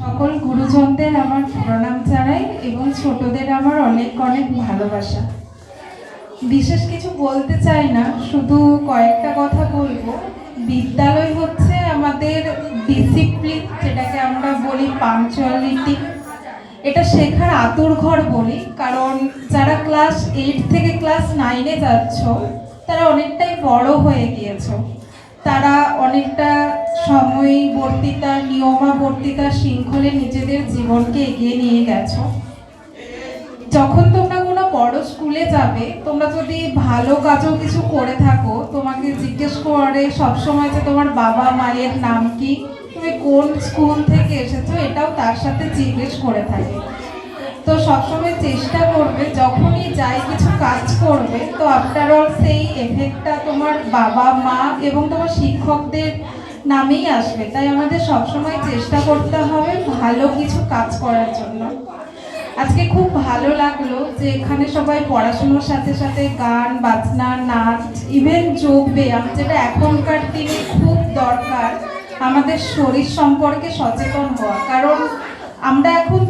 সকল গুরুজনদের আমার প্রণাম জানাই এবং ছোটদের আমার অনেক অনেক ভালোবাসা। বিশেষ কিছু বলতে চাই না, শুধু কয়েকটা কথা বলবো। বিদ্যালয় হচ্ছে আমাদের ডিসিপ্লিন, যেটাকে আমরা বলি পাংচুয়ালিটি, এটা শেখার আঁতুড়ঘর বলি। কারণ যারা ক্লাস 8 থেকে ক্লাস 9-এ যাচ্ছ, তারা অনেকটাই বড় হয়ে গিয়েছ। তারা অনেকটা সময়বর্তিতা, নিয়মাবর্তিতা, শৃঙ্খলে নিজেদের জীবনকে এগিয়ে নিয়ে গেছো। যখন তোমরা কোনো বড় স্কুলে যাবে, তোমরা যদি ভালো কাজও কিছু করে থাকো, তোমাকে জিজ্ঞেস করে সবসময় যে তোমার বাবা মায়ের নাম কি, তুমি কোন স্কুল থেকে এসেছো, এটাও তার সাথে জিজ্ঞেস করে থাকে। তো সবসময় চেষ্টা করবে যখনই যাই কিছু কাজ করবে, তো আফটার অল সেই এফেক্টটা তোমার বাবা মা এবং তোমার শিক্ষকদের নামেই আসবে। তাই আমাদের সবসময় চেষ্টা করতে হবে ভালো কিছু কাজ করার জন্য। আজকে খুব ভালো লাগলো যে এখানে সবাই পড়াশোনার সাথে সাথে গান বাজনা, নাচ, ইভেন যোগ ব্যায়াম, যেটা এখনকার দিনে খুব দরকার, আমাদের শরীর সম্পর্কে সচেতন হওয়া। কারণ আমরা এখন